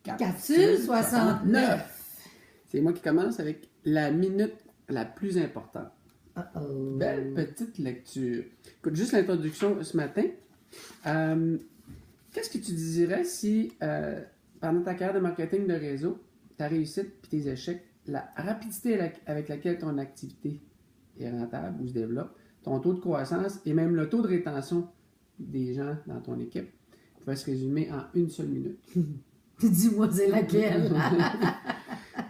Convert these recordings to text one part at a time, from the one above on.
Capsule 69. C'est moi qui commence avec la minute la plus importante. Uh-oh. Belle petite lecture. Écoute, juste l'introduction ce matin. Qu'est-ce que tu dirais si, pendant ta carrière de marketing de réseau, ta réussite et tes échecs, la rapidité avec laquelle ton activité est rentable ou se développe, ton taux de croissance et même le taux de rétention des gens dans ton équipe pouvait se résumer en une seule minute? Dis-moi, c'est laquelle?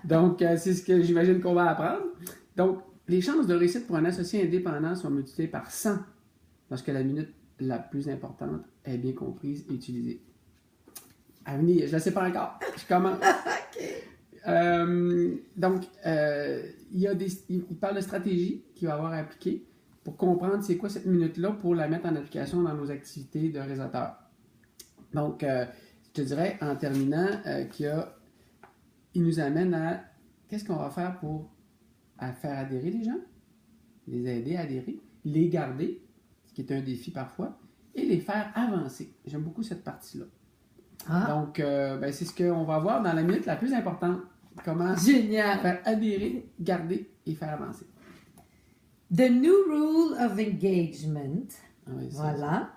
Donc, c'est ce que j'imagine qu'on va apprendre. Donc, les chances de réussite pour un associé indépendant sont multipliées par 100 lorsque la minute la plus importante est bien comprise et utilisée. À venir, je ne la sais pas encore. Je commence. Donc, il parle de stratégie qu'il va avoir à appliquer pour comprendre c'est quoi cette minute-là pour la mettre en application dans nos activités de réseauteur. Donc, je te dirais, en terminant, il nous amène à qu'est-ce qu'on va faire pour faire adhérer les gens, les aider à adhérer, les garder, ce qui est un défi parfois, et les faire avancer. J'aime beaucoup cette partie-là. Donc, c'est ce qu'on va voir dans la minute la plus importante. Comment faire adhérer, garder et faire avancer. The New Rule of Engagement. Oui, voilà.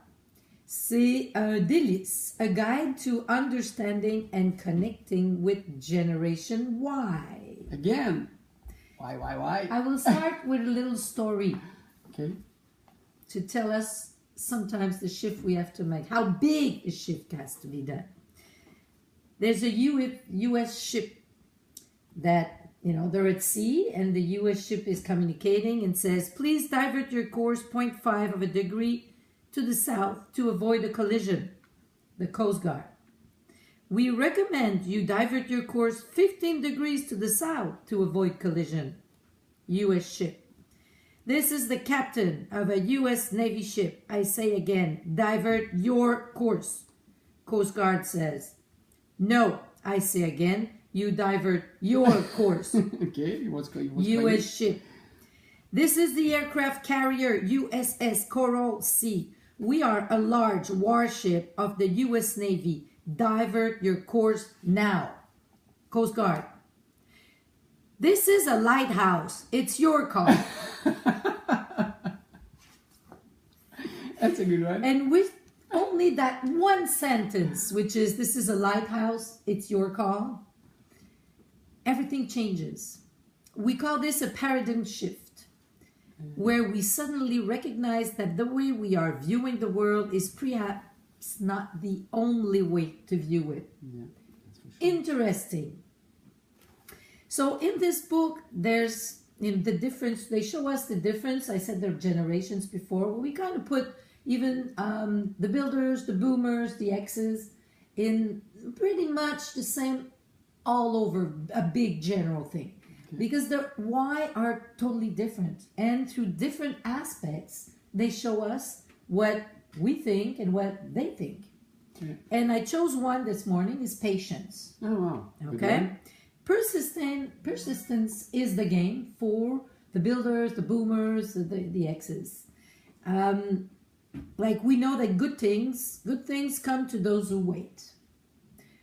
C'est un délice. A guide to understanding and connecting with Generation Y. Again. Why? I will start with a little story. Okay. To tell us sometimes the shift we have to make. How big a shift has to be done. There's a U.S. ship that, they're at sea and the U.S. ship is communicating and says, please divert your course 0.5 of a degree to the south to avoid a collision. The Coast Guard. We recommend you divert your course 15 degrees to the south to avoid collision. U.S. ship. This is the captain of a U.S. Navy ship. I say again, divert your course. Coast Guard says, no, I say again, you divert your course. Okay, what's U.S. ship. This is the aircraft carrier USS Coral Sea. We are a large warship of the U.S. Navy. Divert your course now. Coast Guard. This is a lighthouse. It's your call. That's a good one. And with only that one sentence, which is, this is a lighthouse, it's your call, everything changes. We call this a paradigm shift, where we suddenly recognize that the way we are viewing the world is perhaps not the only way to view it. Yeah, that's for sure. Interesting. So in this book, there's the difference. They show us the difference. I said there are generations before. We kind of put even the builders, the boomers, the X's in pretty much the same all over a big general thing. Okay. Because the Y are totally different. And through different aspects, they show us what we think and what they think. Okay. And I chose one this morning is patience. Oh, wow. Okay. Persistence is the game for the builders, the boomers, the X's. Like we know that good things come to those who wait.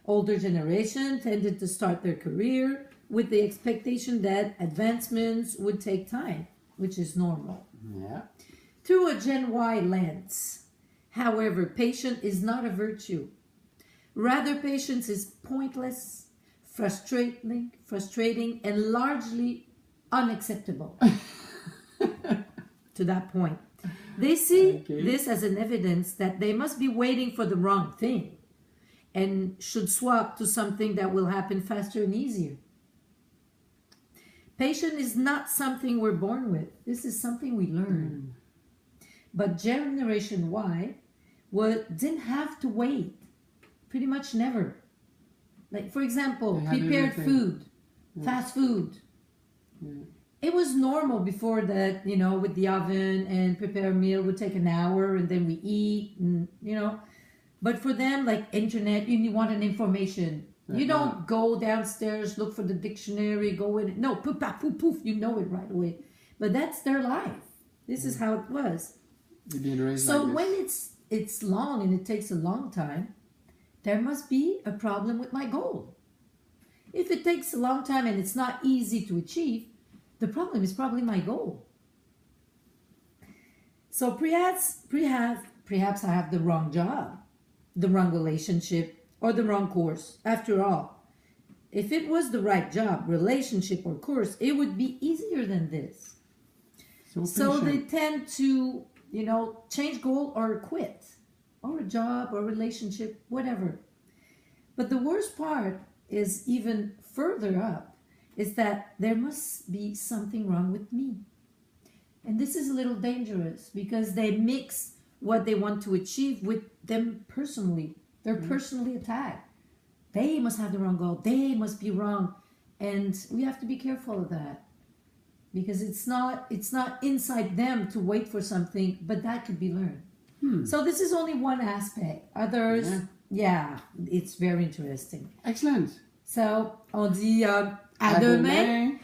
Older generation tended to start their career with the expectation that advancements would take time, which is normal. Yeah. Through a Gen Y lens, however, patience is not a virtue. Rather, patience is pointless, frustrating, and largely unacceptable. To that point. They see this as an evidence that they must be waiting for the wrong thing and should swap to something that will happen faster and easier. Patience is not something we're born with. This is something we learn. But Generation Y didn't have to wait. Pretty much never. Like, for example, prepared food, fast food. Yeah. It was normal before that, with the oven and prepare a meal would take an hour and then we eat, and, But for them, like internet, you want an information. You don't go downstairs, look for the dictionary, go in. No, poof, poof, poof, you know it right away. But that's their life. This is how it was. So when it's long and it takes a long time, there must be a problem with my goal. If it takes a long time and it's not easy to achieve, the problem is probably my goal. So perhaps I have the wrong job, the wrong relationship, or the wrong course. After all, if it was the right job, relationship, or course, it would be easier than this. So they tend to, change goal or quit, or a job or relationship, whatever. But the worst part is even further up, is that there must be something wrong with me. And this is a little dangerous because they mix what they want to achieve with them personally. They're personally attacked. They must have the wrong goal. They must be wrong. And we have to be careful of that. Because it's not inside them to wait for something, but that could be learned. So this is only one aspect. Others, it's very interesting. Excellent. So, on dit à demain.